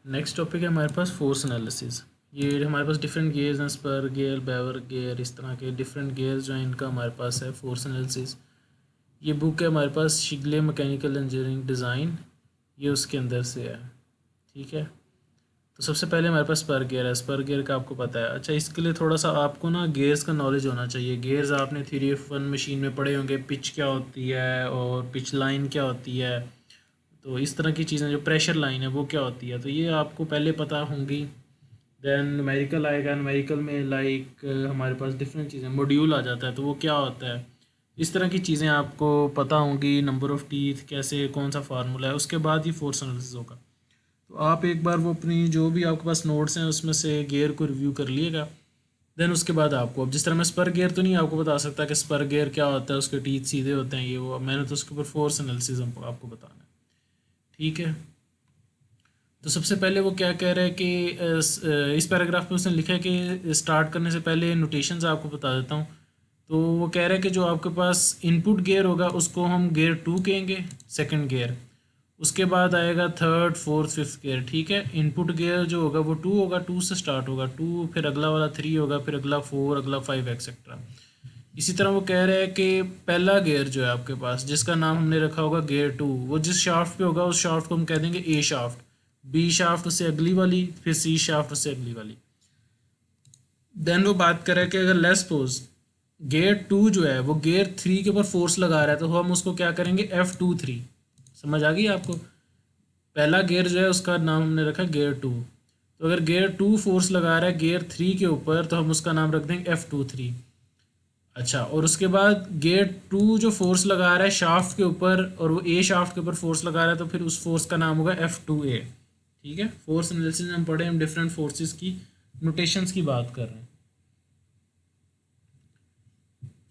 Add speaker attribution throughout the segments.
Speaker 1: Next topic है हमारे पास force analysis. ये हमारे पास डिफरेंट गेयर्स हैं, स्पर गेयर, बेवर गेयर, इस तरह के डिफरेंट गेयर्स जो हैं इनका हमारे पास है फोर्स एनालिसिस। ये बुक है हमारे पास शिगले मैकेनिकल इंजीनियरिंग डिज़ाइन, ये उसके अंदर से है। ठीक है, तो सबसे पहले हमारे पास स्पर गियर है। स्पर गियर का आपको पता है। अच्छा, इसके लिए थोड़ा सा आपको ना गेयर्स का नॉलेज होना चाहिए। गेयर्स आपने थ्योरी ऑफ वन मशीन में पढ़े होंगे, पिच क्या होती है और पिच लाइन क्या होती है, तो इस तरह की चीज़ें, जो प्रेशर लाइन है वो क्या होती है, तो ये आपको पहले पता होंगी। देन न्यूमेरिकल आएगा, न्यूमेरिकल में लाइक हमारे पास डिफरेंट चीज़ें, मॉड्यूल आ जाता है तो वो क्या होता है, इस तरह की चीज़ें आपको पता होंगी। नंबर ऑफ़ टीथ कैसे, कौन सा फार्मूला है, उसके बाद ही फोर्स एनालिसिस होगा। तो आप एक बार वो अपनी जो भी आपके पास नोट्स हैं उसमें से गेयर को रिव्यू कर लिएगा। देन उसके बाद आपको, अब जिस तरह मैं स्पर गेयर तो नहीं आपको बता सकता कि स्पर गेयर क्या होता है, उसके टीथ सीधे होते हैं ये वो, मैंने तो उसके ऊपर फोर्स एनालिसिस आपको बताना है। ठीक है, तो सबसे पहले वो क्या कह रहा है कि इस पैराग्राफ में उसने लिखा है कि स्टार्ट करने से पहले नोटेशंस आपको बता देता हूँ। तो वो कह रहा है कि जो आपके पास इनपुट गियर होगा उसको हम गियर 2 कहेंगे, सेकंड गियर। उसके बाद आएगा थर्ड, फोर्थ, फिफ्थ गियर। ठीक है, इनपुट गियर जो होगा वो 2 होगा, 2 से स्टार्ट होगा, 2, फिर अगला वाला 3 होगा, फिर अगला 4, अगला 5 एक्सेट्रा। इसी तरह वो कह रहा है कि पहला गियर जो है आपके पास, जिसका नाम हमने रखा होगा गियर 2, वो जिस शाफ्ट पे होगा उस शाफ्ट को हम कह देंगे ए शाफ्ट, बी शाफ्ट उससे अगली वाली, फिर सी शाफ्ट उससे अगली वाली। देन वो बात कर रहा है कि अगर लेट्स सपोज गियर 2 जो है वो गियर 3 के ऊपर फोर्स लगा रहा है, तो हम उसको क्या करेंगे, F23। समझ आ गई आपको? पहला गियर जो है उसका नाम हमने रखा गियर 2। तो अगर गियर 2 फोर्स लगा रहा है गियर 3 के ऊपर, तो हम उसका नाम रख देंगे F23। अच्छा, और उसके बाद गियर 2 जो फोर्स लगा रहा है शाफ्ट के ऊपर और वो ए शाफ्ट के ऊपर फोर्स लगा रहा है, तो फिर उस फोर्स का नाम होगा F2A। ठीक है, फोर्स एनालिसिस हम पढ़े, हम डिफरेंट फोर्सेस की नोटेशंस की बात कर रहे हैं।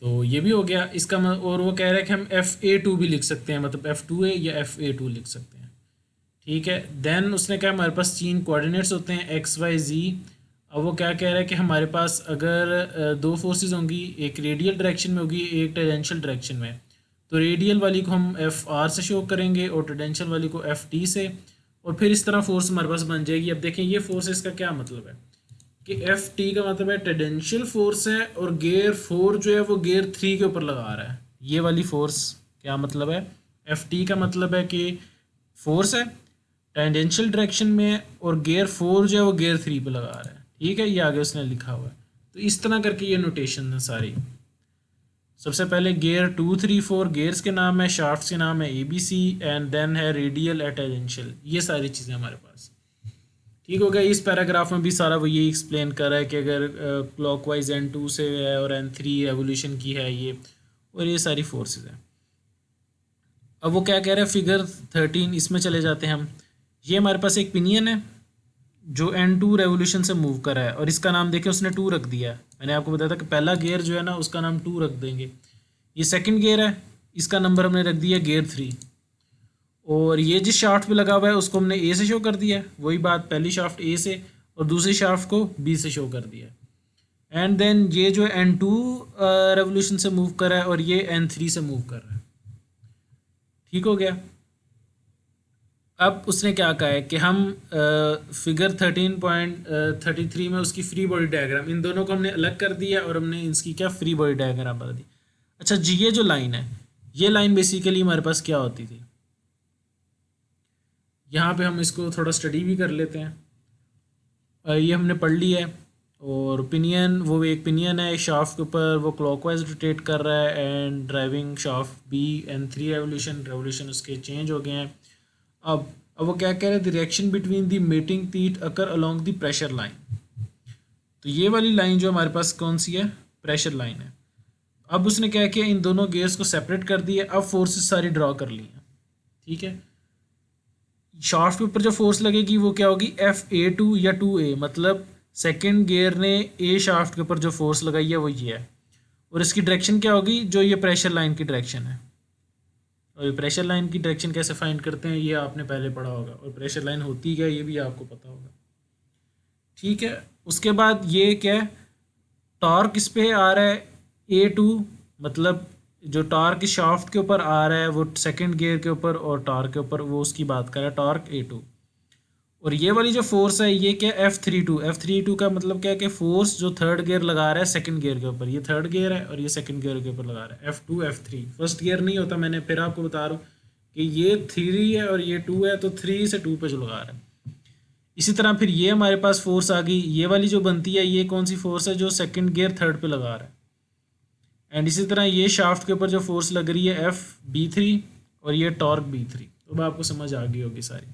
Speaker 1: तो ये भी हो गया इसका और वो कह रहा है कि हम FA2 भी लिख सकते हैं, मतलब F2A या FA2 लिख सकते हैं। ठीक है, देन उसने कहा हमारे पास 3 कोऑर्डिनेट्स होते हैं, एक्स वाई जी। अब वो क्या कह रहा है कि हमारे पास अगर दो फोर्सेस होंगी, एक रेडियल डायरेक्शन में होगी, एक टेंजेंशियल डायरेक्शन में, तो रेडियल वाली को हम FR से शो करेंगे और टेंजेंशियल वाली को FT से, और फिर इस तरह फोर्स हमारे पास बन जाएगी। अब देखें ये फोर्सेस का क्या मतलब है कि FT का मतलब है टेंजेंशियल फोर्स है, और गियर 4 जो है वो गियर 3 के ऊपर लगा रहा है। ये वाली फोर्स क्या मतलब है, FT का मतलब है कि फोर्स है टेंजेंशियल डायरेक्शन में, और गियर 4 जो है वो गियर 3 पे लगा रहा है। ठीक है, ये आगे उसने लिखा हुआ है। तो इस तरह करके ये नोटेशन है सारी। सबसे पहले गियर 2, 3, 4 गियर्स के नाम है, शाफ्ट्स के नाम है ABC, एंड देन है रेडियल एंड टेंजेंशियल। ये सारी चीज़ें हमारे पास। ठीक हो गया। इस पैराग्राफ में भी सारा वो यही एक्सप्लेन कर रहा है कि अगर क्लॉकवाइज N2 से है और N3 एवोल्यूशन की है ये, और ये सारी फोर्सेस हैं। अब वो क्या कह रहे हैं, फिगर 13 इसमें चले जाते हैं हम। ये हमारे पास एक पिनियन है जो N2 रेवोल्यूशन से मूव कर रहा है, और इसका नाम देखें उसने 2 रख दिया है। मैंने आपको बताया था कि पहला गियर जो है ना उसका नाम 2 रख देंगे। ये सेकंड गियर है, इसका नंबर हमने रख दिया गियर 3। और ये जिस शाफ्ट पे लगा हुआ है उसको हमने ए से शो कर दिया है, वही बात, पहली शाफ्ट ए से और दूसरी शाफ्ट को बी से शो कर दिया है। एंड देन ये जो N2 रेवोल्यूशन से मूव कर रहा है और ये N3 से मूव कर रहा है। ठीक हो गया। अब उसने क्या कहा है कि हम फिगर 13.33 में उसकी फ्री बॉडी डायग्राम, इन दोनों को हमने अलग कर दिया और हमने इसकी क्या फ्री बॉडी डायग्राम बना दी। अच्छा जी, ये जो लाइन है, ये लाइन बेसिकली हमारे पास क्या होती थी, यहाँ पे हम इसको थोड़ा स्टडी भी कर लेते हैं। ये हमने पढ़ लिया है। और पिनियन, वो एक पिनियन है शाफ्ट के ऊपर, वो क्लॉकवाइज रोटेट कर रहा है, and driving shaft B, N3 revolution उसके चेंज हो गए हैं। अब वो क्या कह रहे हैं, the reaction between the mating teeth occur along the pressure line. तो ये वाली लाइन जो हमारे पास कौन सी है, प्रेशर लाइन है। अब उसने क्या किया, इन दोनों गेयर्स को सेपरेट कर दिया, अब फोर्सेस सारी ड्रॉ कर ली हैं। ठीक है, शाफ्ट के ऊपर जो फोर्स लगेगी वो क्या होगी, FA2 या 2A, मतलब सेकेंड गियर ने ए शाफ्ट के ऊपर जो फोर्स लगाई है वो ये है। और इसकी डायरेक्शन क्या होगी, जो ये प्रेशर लाइन की डायरेक्शन है। और ये प्रेशर लाइन की डायरेक्शन कैसे फाइंड करते हैं ये आपने पहले पढ़ा होगा, और प्रेशर लाइन होती क्या ये भी आपको पता होगा। ठीक है, उसके बाद ये क्या है, टॉर्क इस पे आ रहा है A2, मतलब जो टॉर्क शाफ्ट के ऊपर आ रहा है वो सेकंड गियर के ऊपर और टॉर्क के ऊपर, वो उसकी बात कर रहा है, टॉर्क A2। और ये वाली जो फोर्स है ये क्या F32 का मतलब क्या है कि फोर्स जो थर्ड गियर लगा रहा है सेकंड गियर के ऊपर, ये थर्ड गियर है और ये सेकंड गियर के ऊपर लगा रहा है F2 F3, फर्स्ट गियर नहीं होता, मैंने फिर आपको बता रहा हूँ कि ये 3 है और ये 2 है, तो 3 से 2 पे जो लगा रहा है। इसी तरह फिर ये हमारे पास फोर्स आ गई, ये वाली जो बनती है ये कौन सी फोर्स है, जो सेकंड गियर थर्ड पे लगा रहा है। एंड इसी तरह ये शाफ्ट के ऊपर जो फोर्स लग रही है FB3 और ये टॉर्क B3, तो अब आपको समझ आ गई होगी सारी।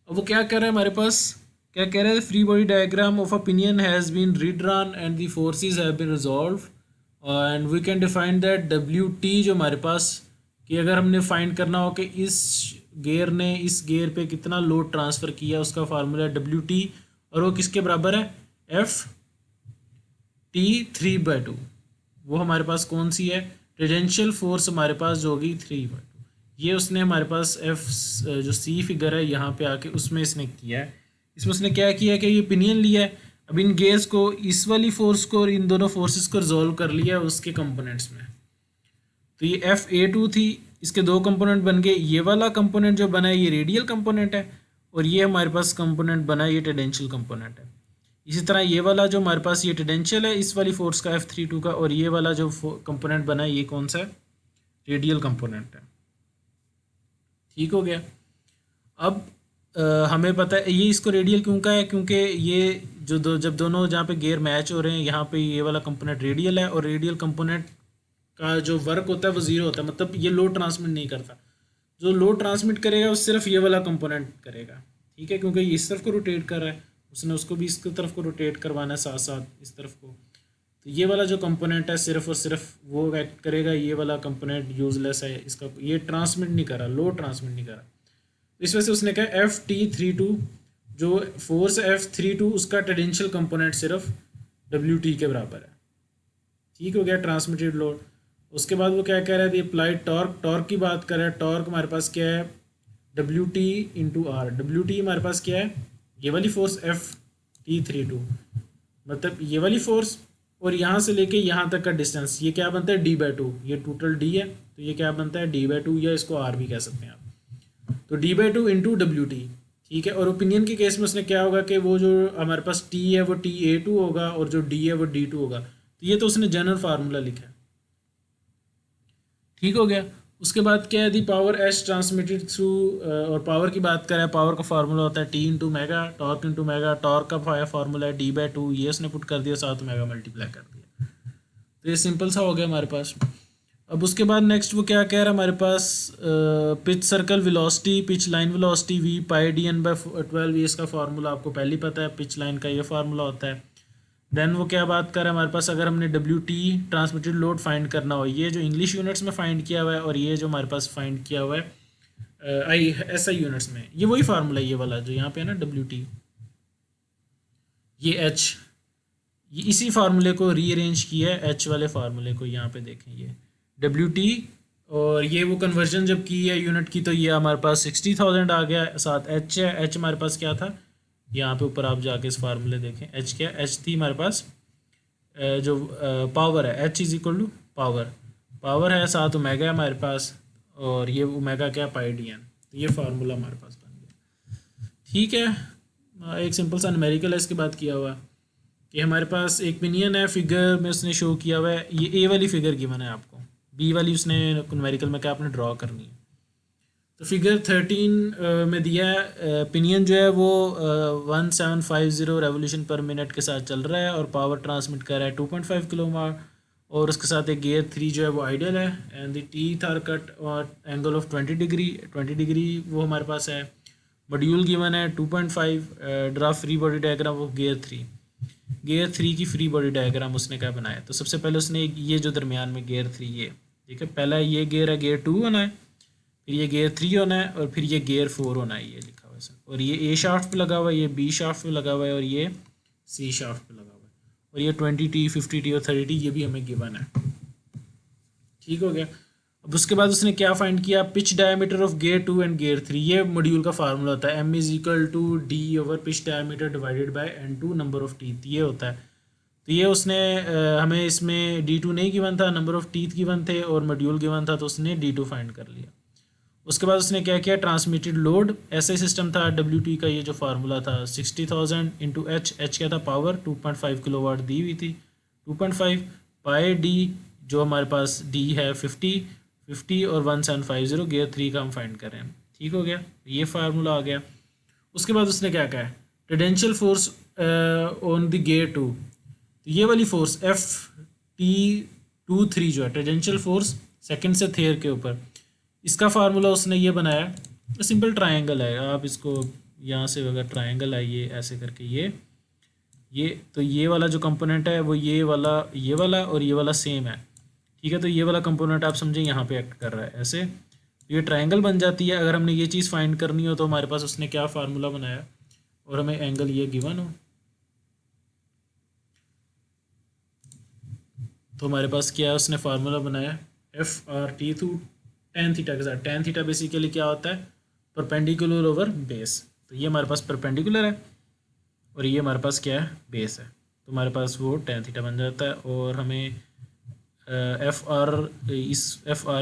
Speaker 1: अब वो क्या कह रहा है हमारे पास, क्या कह रहा है, free body diagram of a pinion has been redrawn and the forces have been resolve and we can define that WT जो हमारे पास, कि अगर हमने फाइंड करना हो कि इस गियर ने इस गियर पे कितना लोड ट्रांसफ़र किया, उसका फार्मूला है WT और वो किसके बराबर है, FT3/2। वो हमारे पास कौन सी है, टेंजेंशियल फोर्स हमारे पास जो होगी 3/2। ये उसने हमारे पास जो C फिगर है यहाँ पे आके उसमें इसने किया है। इसमें उसने क्या किया है कि ये पिनियन लिया है, अब इन गेयर्स को, इस वाली फोर्स को और इन दोनों फोर्सेस को रिजॉल्व कर लिया है उसके कंपोनेंट्स में। तो ये FA2 थी, इसके दो कंपोनेंट बन गए, ये वाला कंपोनेंट जो बना है ये रेडियल कंपोनेंट है और ये हमारे पास कंपोनेंट बना है ये टेंजेंशियल कंपोनेंट है। इसी तरह ये वाला जो हमारे पास ये टेंजेंशियल है इस वाली फोर्स का F32 का, और ये वाला जो कंपोनेंट बना है ये कौन सा है, रेडियल कंपोनेंट है। ठीक हो गया। अब हमें पता है ये इसको रेडियल क्यों का है, क्योंकि ये जो जब दोनों जहाँ पे गियर मैच हो रहे हैं यहाँ पे ये वाला कंपोनेंट रेडियल है और रेडियल कंपोनेंट का जो वर्क होता है वो ज़ीरो होता है, मतलब ये लोड ट्रांसमिट नहीं करता। जो लोड ट्रांसमिट करेगा वो सिर्फ ये वाला कंपोनेंट करेगा, ठीक है, क्योंकि ये इस तरफ को रोटेट कर रहा है, उसने उसको भी इस तरफ को रोटेट करवाना है साथ साथ इस तरफ को। तो ये वाला जो कंपोनेंट है सिर्फ और सिर्फ वो एक्ट करेगा, ये वाला कंपोनेंट यूजलेस है, इसका ये ट्रांसमिट नहीं कर रहा, लोड ट्रांसमिट नहीं कर रहा। तो इस वजह से उसने कहा FT32 जो फोर्स F32 उसका टेंजेंशियल कंपोनेंट सिर्फ WT के बराबर है। ठीक हो गया, ट्रांसमिटेड लोड। उसके बाद वो क्या कह रहा है, अप्लाइड टॉर्क, टॉर्क की बात कर रहा है। टॉर्क हमारे पास क्या है, WT/R। WT हमारे पास क्या है, ये वाली फोर्स FT32 मतलब ये वाली फोर्स, और यहाँ से लेके यहाँ तक का डिस्टेंस, ये क्या बनता है D/2, ये टोटल D है तो ये क्या बनता है D/2, या इसको R भी कह सकते हैं आप। तो D/2 इंटू WT, ठीक है। और ओपिनियन के केस में उसने क्या होगा कि वो जो हमारे पास T है वो TA2 होगा और जो D है वो D2 होगा। तो ये तो उसने जनरल फार्मूला लिखा है। ठीक हो गया। उसके बाद क्या है, the power H transmitted through, और पावर की बात करें, पावर का फार्मूला होता है T into mega, torque into mega, torque का फार्मूला है D/2, ये उसने पुट कर दिया, साथ मेगा मल्टीप्लाई कर दिया। तो ये सिंपल सा हो गया हमारे पास। अब उसके बाद नेक्स्ट वो क्या कह रहा है हमारे पास, pitch circle velocity, pitch line velocity V π/dn/12, ये इसका फार्मूला आपको पहले ही पता है, पिच लाइन का ये फार्मूला होता है। देन वो क्या बात कर रहा है हमारे पास, अगर हमने WT ट्रांसमिटेड लोड फाइंड करना हो, ये जो इंग्लिश यूनिट्स में फाइंड किया हुआ है और ये जो हमारे पास फाइंड किया हुआ है SI यूनिट्स में, ये वही फार्मूला है, ये वाला जो यहाँ पे है ना WT, ये H, ये इसी फार्मूले को रीअरेंज किया है, H वाले फार्मूले को, यहाँ पे देखें ये WT, और ये वो कन्वर्जन जब की है यूनिट की तो ये हमारे पास 60,000 आ गया, साथ H है। H हमारे पास क्या था, यहाँ पे ऊपर आप जाके इस फार्मूले देखें, H क्या, H थी हमारे पास जो पावर है, H is equal to power है, साथ ओमेगा है हमारे पास, और ये ओमेगा क्या, π/dn। तो ये फार्मूला हमारे पास बन गया। ठीक है, एक सिंपल सा न्यूमेरिकल है इसके बाद किया हुआ कि हमारे पास एक पिनियन है, फिगर में उसने शो किया हुआ है, ये A वाली फिगर गिवन है आपको, B वाली उसने न्यूमेरिकल में क्या आपने ड्रॉ करनी है। तो फिगर 13 में दिया है, पिनियन जो है वो 1750 रेवोल्यूशन पर मिनट के साथ चल रहा है और पावर ट्रांसमिट कर रहा है 2.5 किलोवाट, और उसके साथ एक गियर 3 जो है वो आइडियल है, and the teeth are cut और एंगल ऑफ 20 डिग्री वो हमारे पास है। मॉड्यूल गिवन है 2.5, draft free body diagram of gear 3 की फ्री बॉडी डायग्राम उसने क्या बनाया। तो सबसे पहले उसने ये जो दरमियान में गियर 3, ये ठीक है, पहला ये गियर है, गियर 2 होना है, फिर ये गियर 3 होना है, और फिर ये गियर 4 होना है, ये लिखा हुआ है सर। और ये A शाफ्ट पे लगा हुआ है, ये B शाफ्ट पे लगा हुआ है, और ये C शाफ्ट पे लगा हुआ है, और ये 20T 50T और 30T ये भी हमें गिवन है। ठीक हो गया। अब उसके बाद उसने क्या फाइंड किया, pitch diameter of gear 2 and gear 3, ये मॉड्यूल का फार्मूला होता है, M is equal to D pitch diameter divided by N2 number of teeth, ये होता है। तो ये उसने हमें इसमें D2 नहीं गिवन था, नंबर ऑफ टीथ गिवन थे और मॉड्यूल गिवन था, तो उसने D2 फाइंड कर लिया। उसके बाद उसने क्या किया, ट्रांसमिटेड लोड, ऐसा ही सिस्टम था WT का, ये जो फार्मूला था 60,000 इंटू एच क्या था, पावर 2.5 किलोवाट दी हुई थी, 2.5 पाई डी, जो हमारे पास डी है 50 और 1750, गियर 3 का हम फाइंड कर रहे हैं। ठीक हो गया, ये फार्मूला आ गया। उसके बाद उसने क्या कहा है, tangential force on the gear 2, तो ये वाली फोर्स FT23 जो है टेंजेंशियल फोर्स सेकंड से थेयर के ऊपर, इसका फार्मूला उसने ये बनाया, तो सिंपल ट्रायंगल है, आप इसको यहाँ से अगर ट्रायंगल है ये ऐसे करके ये तो ये वाला जो कंपोनेंट है वो ये वाला और ये वाला सेम है। ठीक है, तो ये वाला कंपोनेंट आप समझें यहाँ पे एक्ट कर रहा है ऐसे, तो ये ट्रायंगल बन जाती है। अगर हमने ये चीज़ फाइंड करनी हो तो हमारे पास उसने क्या फार्मूला बनाया और हमें एंगल ये गिवन हो, तो हमारे पास क्या है, उसने फार्मूला बनाया FRT टू टेन थीटा के साथ। टेन थीटा बेसिकली क्या होता है, परपेंडिकुलर ओवर बेस, तो ये हमारे पास परपेंडिकुलर है और ये हमारे पास क्या है, बेस है, तो हमारे पास वो टेन थीटा बन जाता है। और हमें FR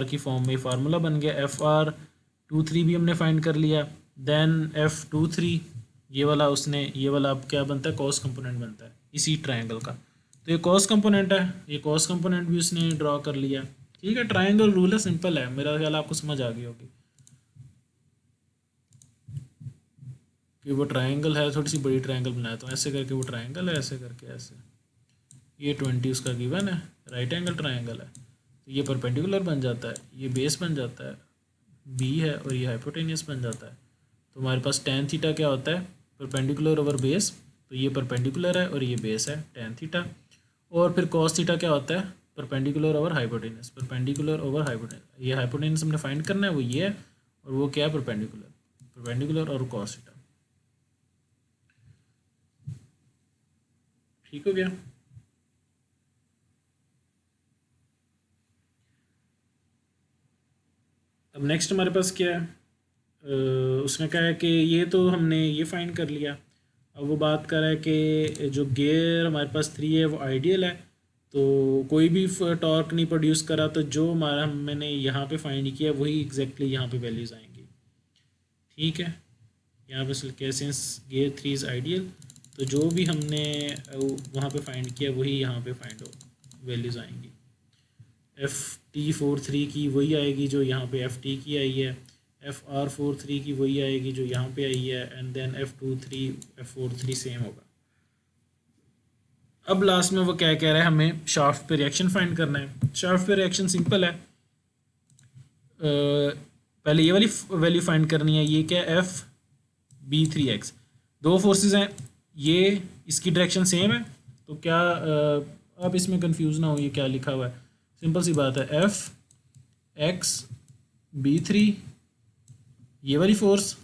Speaker 1: की फॉर्म में फार्मूला बन गया, FR23 भी हमने फाइंड कर लिया। देन F23 ये वाला उसने, ये वाला अब क्या बनता है, कॉस कंपोनेंट बनता है इसी ट्रायंगल का, तो ये कॉस कंपोनेंट है, ये कॉस कंपोनेंट भी उसने ड्रॉ कर लिया। ठीक है, ट्रायंगल रूल है, सिंपल है, मेरा ख्याल आपको समझ आ गई होगी कि वो ट्रायंगल है, थोड़ी सी बड़ी ट्रायंगल बनाया, तो ऐसे करके वो ट्रायंगल है, ऐसे करके ऐसे, ये 20 उसका गिवन है, राइट एंगल ट्रायंगल है, तो ये परपेंडिकुलर बन जाता है, ये बेस बन जाता है बी है और ये हाइपोटेनियस बन जाता है। तो हमारे पास टेन थीटा क्या होता है, परपेंडिकुलर ओवर बेस, तो ये परपेंडिकुलर है और ये बेस है टेन थीटा। और फिर कॉस थीटा क्या होता है, perpendicular over hypotenuse, perpendicular over hypotenuse, ये हाइपोटेनियस हमने फाइंड करना है, वो ये है, और वो क्या है, परपेंडिकुलर और कॉस थीटा। ठीक हो गया। अब नेक्स्ट हमारे पास क्या है, उसने कहा है कि ये तो हमने ये फाइंड कर लिया, अब वो बात कर रहा है कि जो गियर हमारे पास 3 है वो आइडियल है, तो कोई भी टॉर्क नहीं प्रोड्यूस करा, तो जो हमारा मैंने यहाँ पे फाइंड किया वही एग्जैक्टली यहाँ पे वैल्यूज़ आएंगी। ठीक है, यहाँ पे कैसे गियर 3 इज़ आइडियल, तो जो भी हमने वहाँ पे फाइंड किया वही यहाँ पे फाइंड हो वैल्यूज़ आएंगी। FT43 की वही आएगी जो यहाँ पे FT की आई है, FR43 की वही आएगी जो यहाँ पे आई है, एंड देन F43 सेम होगा। अब लास्ट में वो क्या कह रहा है, हमें शाफ्ट पे रिएक्शन फाइंड करना है। शाफ्ट पे रिएक्शन सिंपल है, पहले ये वाली वैल्यू फाइंड करनी है, ये क्या है, FB3X, दो फोर्सेस हैं, ये इसकी डायरेक्शन सेम है, तो क्या आप इसमें कंफ्यूज ना हो ये क्या लिखा हुआ है, सिंपल सी बात है, FXB3 ये वाली फोर्स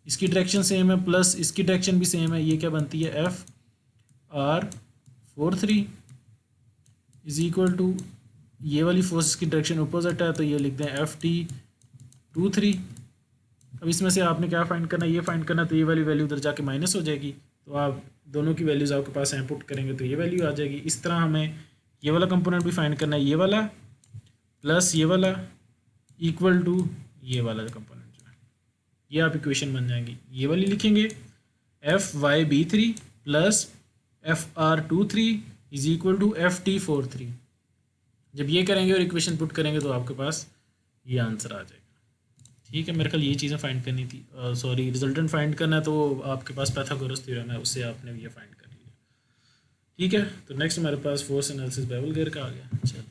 Speaker 1: इसकी डायरेक्शन सेम है प्लस इसकी डायरेक्शन भी सेम है, ये क्या बनती है, FR43 इज इक्वल टू ये वाली फोर्स की डायरेक्शन अपोजिट है, तो ये लिखते हैं FT23। अब इसमें से आपने क्या फाइंड करना है, ये फाइंड करना, तो ये वाली वैल्यू उधर जाके माइनस हो जाएगी, तो आप दोनों की वैल्यूज़ आपके पास हैं, पुट करेंगे तो ये वैल्यू आ जाएगी। इस तरह हमें ये वाला कंपोनेंट भी फाइंड करना है, ये वाला प्लस ये वाला इक्वल टू ये वाला कंपोनेंट जो है, ये आप इक्वेशन बन जाएंगी, ये वाली लिखेंगे FYB3 plus FR23 is equal to FT43। जब ये करेंगे और इक्वेशन पुट करेंगे तो आपके पास ये आंसर आ जाएगा। ठीक है, मेरे ख्याल ये चीज़ें फाइंड करनी थी, सॉरी रिजल्टेंट फाइंड करना है, तो आपके पास पाइथागोरस थ्योरम है, उससे आपने ये फाइंड कर लिया। ठीक है, तो नेक्स्ट हमारे पास फोर्स एनालिसिस बेवल गियर का आ गया। चलो।